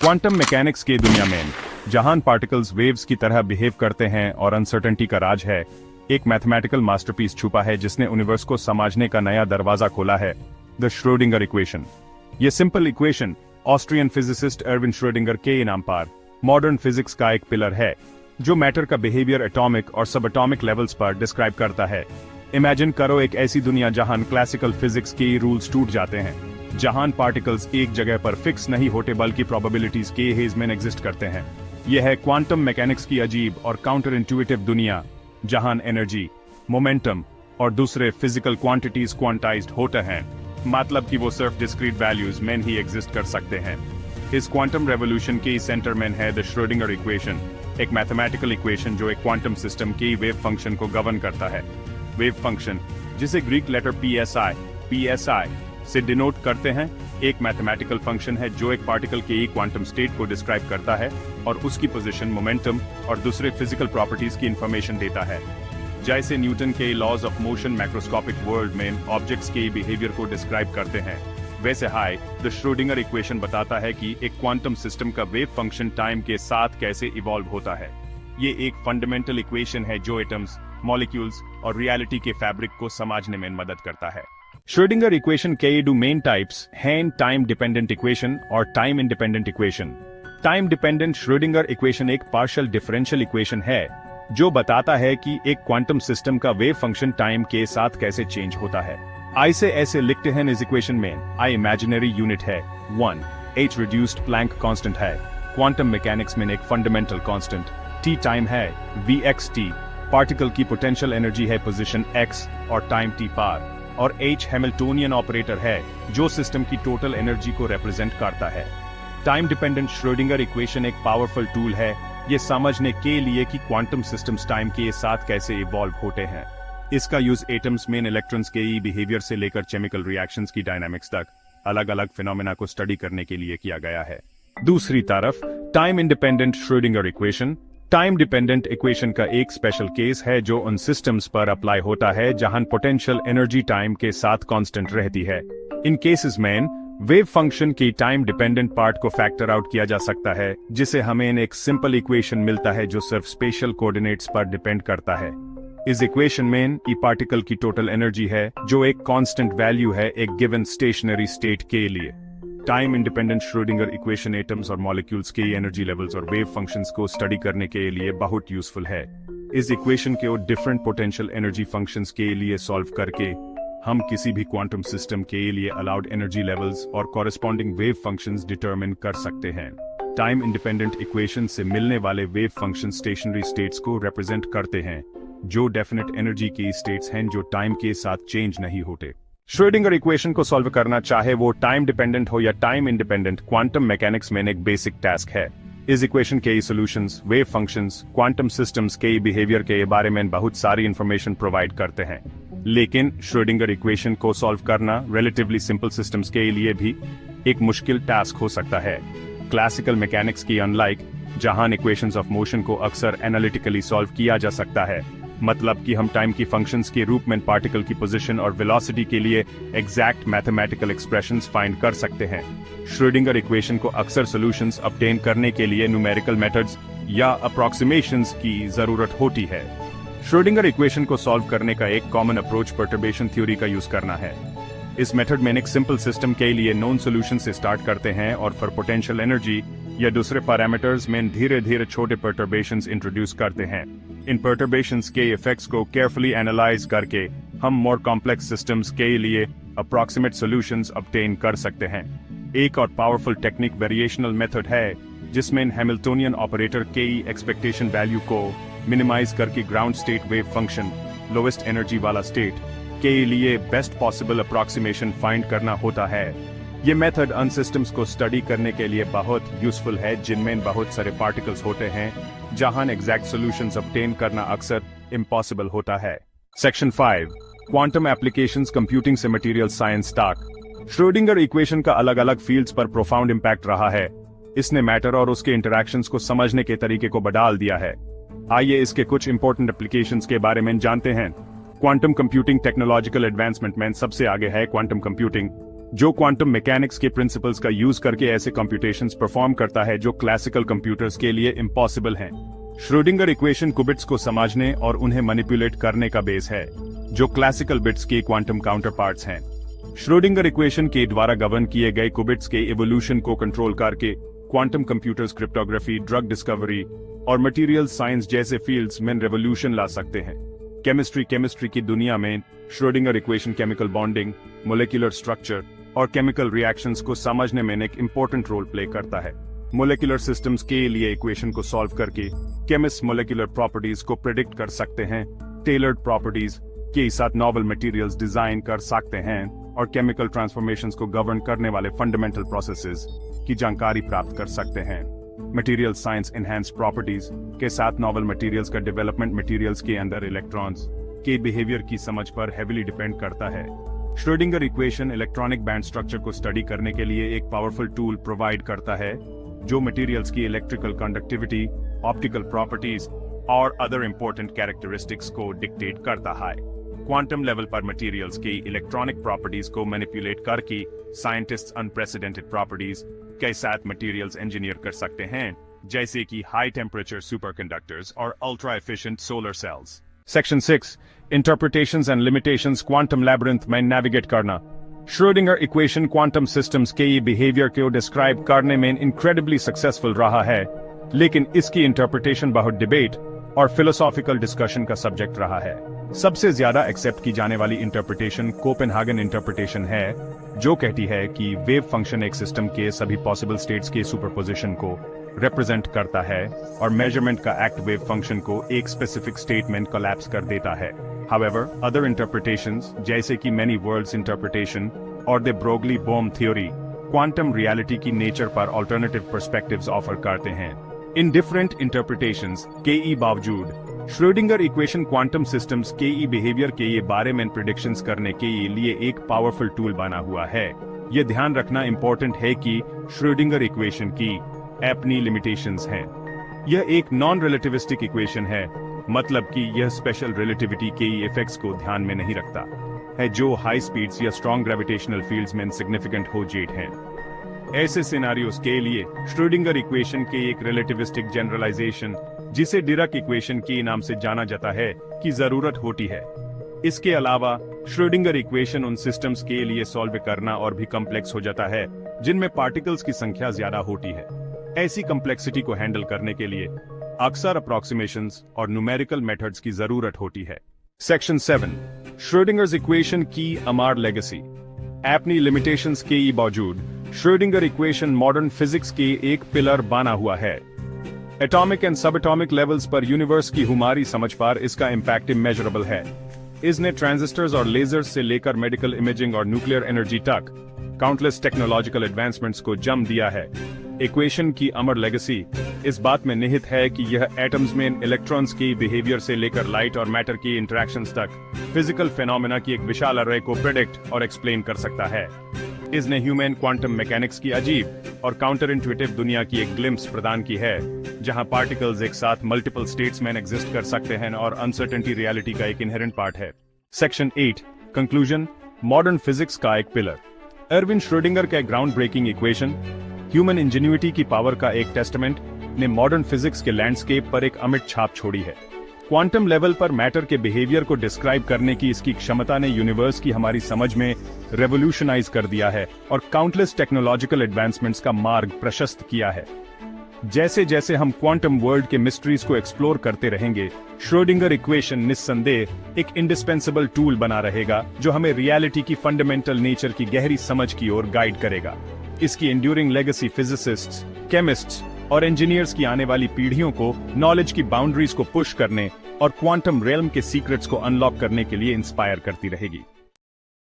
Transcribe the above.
Quantum mechanics के दुनिया में जहां पार्टिकल्स वेव्स की तरह बिहेव करते हैं और अनसर्टेनिटी का राज है, एक मैथमेटिकल मास्टरपीस छुपा है जिसने यूनिवर्स को समझने का नया दरवाजा खोला है, द श्रोडिंगर इक्वेशन। ये simple equation Austrian physicist Erwin Schrodinger के नाम पर मॉडर्न फिजिक्स का एक पिलर है जो मैटर का बिहेवियर एटॉमिक और सब एटॉमिक लेवल्स पर डिस्क्राइब करता है। इमेजिन करो एक ऐसी दुनिया जहां क्लासिकल फिजिक्स के रूल्स टूट जाते हैं, जहां पार्टिकल्स एक जगह पर फिक्स नहीं होते बल्कि प्रोबेबिलिटीज के हेज में एग्जिस्ट करते हैं। यह है क्वांटम मैकेनिक्स की अजीब और काउंटर इंट्यूटिव दुनिया, जहां एनर्जी, मोमेंटम और दूसरे फिजिकल क्वांटिटीज क्वांटाइज्ड होते हैं, मतलब कि वो सिर्फ डिस्क्रीट वैल्यूज में ही एग्जिस्ट कर सकते हैं। इस क्वांटम रेवोल्यूशन के सेंटर में है द श्रोडिंगर इक्वेशन, एक मैथमेटिकल इक्वेशन जो एक क्वांटम सिस्टम के वेव फंक्शन को गवर्न करता है। वेव फंक्शन, जिसे ग्रीक लेटर पीएसआई से डिनोट करते हैं, एक मैथमेटिकल फंक्शन है जो एक पार्टिकल के क्वांटम स्टेट को डिस्क्राइब करता है और उसकी पोजीशन, मोमेंटम और दूसरे फिजिकल प्रॉपर्टीज की इंफॉर्मेशन देता है। जैसे न्यूटन के laws of motion macroscopic world में ऑब्जेक्ट्स के बिहेवियर को डिस्क्राइब करते हैं, वैसे द श्रोडिंगर इक्वेशन बताता है कि एक क्वांटम सिस्टम का वेव फंक्शन टाइम के साथ कैसे इवॉल्व होता है। ये एक फंडामेंटल इक्वेशन है जो एटम्स, मॉलिक्यूल्स और रियलिटी के फैब्रिक को समझने में मदद करता है। श्रोडिंगर इक्वेशन के दो मेन टाइप्स हैं, टाइम डिपेंडेंट इक्वेशन और time independent equation. Time dependent Schrodinger equation एक पार्शियल डिफरेंशियल इक्वेशन है जो बताता है कि एक क्वांटम सिस्टम का वेव फंक्शन टाइम के साथ कैसे चेंज होता है। आई से ऐसे लिखते हैं इस इक्वेशन में, आई इमेजिनरी यूनिट है 1, h रिड्यूस्ड प्लैंक कांस्टेंट है, क्वांटम मैकेनिक्स में एक फंडामेंटल कांस्टेंट, t टाइम है, vxt पार्टिकल की पोटेंशियल एनर्जी है पोजीशन x और टाइम t पार, और h हैमिल्टोनियन ऑपरेटर है जो सिस्टम की टोटल एनर्जी को रिप्रेजेंट करता है। टाइम डिपेंडेंट श्रोडिंगर इक्वेशन एक पावरफुल टूल है ये समझने के लिए कि क्वांटम सिस्टम्स टाइम के साथ कैसे इवॉल्व होते हैं। इसका यूज एटम्स में इलेक्ट्रॉन्स के बिहेवियर से लेकर केमिकल रिएक्शंस की डायनामिक्स तक अलग अलग फिनोमेना को स्टडी करने के लिए किया गया है। दूसरी तरफ time independent Schrodinger equation time dependent equation का एक स्पेशल केस है जो उन सिस्टम्स पर अप्लाई होता है जहां पोटेंशियल एनर्जी टाइम के साथ कांस्टेंट रहती है। इन केसेस में वेव फंक्शन की टाइम डिपेंडेंट पार्ट को फैक्टर आउट किया जा सकता है, जिसे हमें एक सिंपल इक्वेशन मिलता है जो सिर्फ स्पेशल कोऑर्डिनेट्स पर डिपेंड करता है। इस इक्वेशन में ई पार्टिकल की टोटल एनर्जी है जो एक कांस्टेंट वैल्यू है एक गिवन स्टेशनरी स्टेट के लिए। Time independent Schrodinger equation atoms और मॉलिक्यूल्स के एनर्जी लेवल्स और वेव फंक्शंस को स्टडी करने के लिए बहुत यूजफुल है। इस इक्वेशन के डिफरेंट पोटेंशियल एनर्जी फंक्शंस के लिए सॉल्व करके हम किसी भी क्वांटम सिस्टम के लिए अलाउड एनर्जी लेवल्स और कॉरेस्पॉन्डिंग वेव फंक्शंस डिटरमिन कर सकते हैं। टाइम इंडिपेंडेंट इक्वेशन से मिलने वाले वेव फंक्शन स्टेशनरी स्टेट्स को रिप्रेजेंट करते हैं जो डेफिनेट एनर्जी की स्टेट्स हैं जो टाइम के साथ चेंज नहीं होते। श्रोडिंगर इक्वेशन को सॉल्व करना चाहे वो टाइम डिपेंडेंट हो या टाइम इंडिपेंडेंट, क्वांटम मैकेनिक्स में एक बेसिक टास्क है। इस इक्वेशन के solutions, wave functions, quantum systems के बिहेवियर के बारे में बहुत सारी इंफॉर्मेशन प्रोवाइड करते हैं, लेकिन श्रोडिंगर इक्वेशन को सॉल्व करना रिलेटिवली सिंपल सिस्टम्स के लिए भी एक मुश्किल टास्क हो सकता है। क्लासिकल मैकेनिक्स की अनलाइक, जहां इक्वेशंस ऑफ मोशन को अक्सर एनालिटिकली सॉल्व किया जा सकता है, मतलब कि हम टाइम की फंक्शंस के रूप में पार्टिकल की पोजीशन और वेलोसिटी के लिए एग्जैक्ट मैथमेटिकल एक्सप्रेशंस फाइंड कर सकते हैं। श्रोडिंगर इक्वेशन को अक्सर सॉल्यूशंस ऑब्टेन करने के लिए न्यूमेरिकल मेथड्स या अप्रॉक्सिमेशंस की जरूरत होती है। श्रोडिंगर इक्वेशन को सॉल्व करने का एक कॉमन अप्रोच पर्टर्बेशन थ्योरी का यूज करना है। इस मेथड में एक सिंपल सिस्टम के लिए नोन सॉल्यूशन से स्टार्ट करते हैं और फिर पोटेंशियल एनर्जी या दूसरे पैरामीटर्स में धीरे धीरे छोटे पर्टर्बेशंस इंट्रोड्यूस करते हैं। इन पर्टर्बेशंस के इफेक्ट्स को केयरफुली एनालाइज करके हम मोर कॉम्प्लेक्स सिस्टम्स के लिए अप्रॉक्सीमेट सॉल्यूशंस ऑब्टेन कर सकते हैं। एक और पावरफुल टेक्निक वेरिएशनल मेथड है जिसमें हैमिल्टोनियन ऑपरेटर के एक्सपेक्टेशन वैल्यू को मिनिमाइज करके ground state wave function, lowest energy वाला स्टेट के लिए बेस्ट पॉसिबल अप्रॉक्सीमेशन फाइंड करना होता है। ये मेथड उन सिस्टम्स को स्टडी करने के लिए बहुत यूजफुल है जिनमें बहुत सारे पार्टिकल्स होते हैं, जहां एग्जैक्ट सॉल्यूशंस ऑब्टेन करना अक्सर इम्पॉसिबल होता है। सेक्शन 5, क्वांटम एप्लीकेशंस कंप्यूटिंग से मटेरियल साइंस तक। श्रोडिंगर इक्वेशन का अलग अलग फील्ड्स पर प्रोफाउंड इम्पैक्ट रहा है। इसने मैटर और उसके इंटरैक्शंस को समझने के तरीके को बदल दिया है। आइए इसके कुछ इंपॉर्टेंट एप्लीकेशंस के बारे में जानते हैं। क्वांटम कंप्यूटिंग टेक्नोलॉजिकल एडवांसमेंट में सबसे आगे है क्वांटम कंप्यूटिंग। जो क्वांटम मैकेनिक्स के प्रिंसिपल्स का यूज करके ऐसे कंप्यूटेशंस परफॉर्म करता है जो क्लासिकल कंप्यूटर्स के लिए इम्पॉसिबल हैं। श्रोडिंगर इक्वेशन कुबिट्स को समझने और उन्हें मैनिपुलेट करने का बेस है, जो क्लासिकल बिट्स के क्वांटम काउंटरपार्ट्स हैं। श्रोडिंगर इक्वेशन के द्वारा गवर्न किए गए कुबिट्स के इवोल्यूशन को कंट्रोल करके quantum computers cryptography, drug discovery और मटेरियल साइंस जैसे फील्ड्स में रेवोल्यूशन ला सकते हैं। केमिस्ट्री की दुनिया में Schrodinger equation chemical bonding, molecular structure और केमिकल रिएक्शंस को समझने में एक इंपॉर्टेंट रोल प्ले करता है। मोलेकुलर सिस्टम्स के लिए इक्वेशन को सॉल्व करके केमिस्ट मोलेकुलर प्रॉपर्टीज को प्रेडिक्ट कर सकते हैं, टेलर्ड प्रॉपर्टीज के साथ नॉवल मटेरियल्स डिजाइन कर सकते हैं और केमिकल ट्रांसफॉर्मेशंस को गवर्न करने वाले फंडामेंटल प्रोसेसेस की जानकारी प्राप्त कर सकते हैं। मटेरियल साइंस एनहांस्ड प्रॉपर्टीज के साथ नॉवल मटेरियल्स का डेवलपमेंट मटेरियल्स के अंदर इलेक्ट्रॉन्स के बिहेवियर की समझ पर हेविली डिपेंड करता है। Schrodinger equation electronic band structure को स्टडी करने के लिए एक पावरफुल टूल प्रोवाइड करता है, जो मटेरियल्स की इलेक्ट्रिकल कंडक्टिविटी, ऑप्टिकल प्रॉपर्टीज और अदर इंपॉर्टेंट कैरेक्टरिस्टिक्स को डिक्टेट करता है। क्वांटम लेवल पर मटेरियल्स की इलेक्ट्रॉनिक प्रॉपर्टीज को मैनिपुलेट करके साइंटिस्ट्स अनप्रेसिडेंटेड प्रॉपर्टीज के साथ मटेरियल्स इंजीनियर कर सकते हैं, जैसे कि हाई टेम्परेचर सुपरकंडक्टर्स और ultra efficient solar cells. Section 6 interpretations and limitations quantum labyrinth में नेविगेट करना। श्रोडिंगर इक्वेशन क्वांटम सिस्टम्स के बिहेवियर को डिस्क्राइब करने में इनक्रेडिबली सक्सेसफुल रहा है, लेकिन इसकी इंटरप्रिटेशन बहुत डिबेट और फिलोसॉफिकल डिस्कशन का सब्जेक्ट रहा है। सबसे ज्यादा एक्सेप्ट की जाने वाली इंटरप्रिटेशन कोपेनहागन इंटरप्रिटेशन है, जो कहती है कि वेव फंक्शन एक सिस्टम के सभी पॉसिबल स्टेट्स के सुपरपोजिशन को रिप्रेजेंट करता है और मेजरमेंट का एक्ट वेव फंक्शन को एक स्पेसिफिक स्टेट में कोलैप्स कर देता है। However, other interpretations, जैसे कि many worlds interpretation और the Broglie-Bohm theory, quantum reality की nature पर alternative perspectives offer करते हैं। In different interpretations के बावजूद श्रोडिंगर इक्वेशन क्वांटम सिस्टम्स के बिहेवियर के बारे में प्रेडिक्शंस करने के लिए एक पावरफुल टूल बना हुआ है। यह ध्यान रखना इंपॉर्टेंट है कि श्रोडिंगर इक्वेशन की अपनी लिमिटेशंस हैं। यह एक नॉन रिलेटिविस्टिक इक्वेशन है, मतलब कि यह स्पेशल रिलेटिविटी के इफेक्ट्स को ध्यान में नहीं रखता है, जो हाई स्पीड्स या स्ट्रॉन्ग ग्रेविटेशनल फील्ड्स में इनसिग्निफिकेंट हो जेट हैं। ऐसे सिनेरियोस के लिए श्रोडिंगर इक्वेशन के एक रिलेटिविस्टिक जनरलाइजेशन, जिसे डिराक इक्वेशन के नाम से जाना जाता है, की जरूरत होती है। इसके अलावा श्रोडिंगर इक्वेशन उन सिस्टम्स के लिए सॉल्व करना और भी कॉम्प्लेक्स हो जाता है जिनमें पार्टिकल्स की संख्या ज्यादा होती है। ऐसी कॉम्प्लेक्सिटी को हैंडल करने के लिए अक्सर अप्रॉक्सीमेशंस और न्यूमेरिकल मेथड्स की जरूरत होती है। सेक्शन 7 श्रोडिंगर्स इक्वेशन की अमर लेगेसी। अपनी लिमिटेशंस के बावजूद श्रोडिंगर इक्वेशन मॉडर्न फिजिक्स के एक पिलर बना हुआ है। एटॉमिक एंड सब एटॉमिक लेवल्स पर यूनिवर्स की हमारी समझ पर इसका इम्पैक्ट इमेजरेबल है। इसने ट्रांजिस्टर्स और लेजर्स से लेकर मेडिकल इमेजिंग और न्यूक्लियर एनर्जी तक काउंटलेस टेक्नोलॉजिकल एडवांसमेंट्स को जन्म दिया है। इक्वेशन की अमर लेगेसी इस बात में निहित है कि यह एटम्स में इलेक्ट्रॉन्स की बिहेवियर से लेकर लाइट और मैटर की इंटरेक्शंस तक फिजिकल फेनोमेना की एक विशाल अर्रे को प्रेडिक्ट और एक्सप्लेन कर सकता है। इसने ह्यूमन क्वांटम मैकेनिक्स की अजीब और काउंटर इंट्यूटिव दुनिया की एक ग्लिम्स प्रदान की है, जहां पार्टिकल्स एक साथ मल्टीपल स्टेट्स में एग्जिस्ट कर सकते हैं और अनसर्टेनिटी रियलिटी का एक इनहेरेंट पार्ट है। सेक्शन 8 कंक्लूजन मॉडर्न फिजिक्स का एक पिलर। एरविन श्रोडिंगर का ग्राउंड ब्रेकिंग इक्वेशन, ह्यूमन इंजेन्युइटी की पावर का एक टेस्टमेंट, ने मॉडर्न फिजिक्स के लैंडस्केप पर एक अमिट छाप छोड़ी है। क्वांटम लेवल पर मैटर के बिहेवियर को डिस्क्राइब करने की इसकी क्षमता ने यूनिवर्स की हमारी समझ में रेवोल्यूशनाइज कर दिया है और काउंटलेस टेक्नोलॉजिकल एडवांसमेंट्स का मार्ग प्रशस्त किया है। जैसे जैसे हम क्वांटम वर्ल्ड के मिस्ट्रीज को एक्सप्लोर करते रहेंगे, श्रोडिंगर इक्वेशन निस्संदेह एक इंडिस्पेंसेबल टूल बना रहेगा, जो हमें रियलिटी की फंडामेंटल नेचर की गहरी समझ की ओर गाइड करेगा। इसकी एंड्यूरिंग लेगेसी फिजिसिस्ट्स, केमिस्ट्स और इंजीनियर्स की आने वाली पीढ़ियों को नॉलेज की बाउंड्रीज को पुश करने और क्वांटम रियल्म के सीक्रेट्स को अनलॉक करने के लिए इंस्पायर करती रहेगी।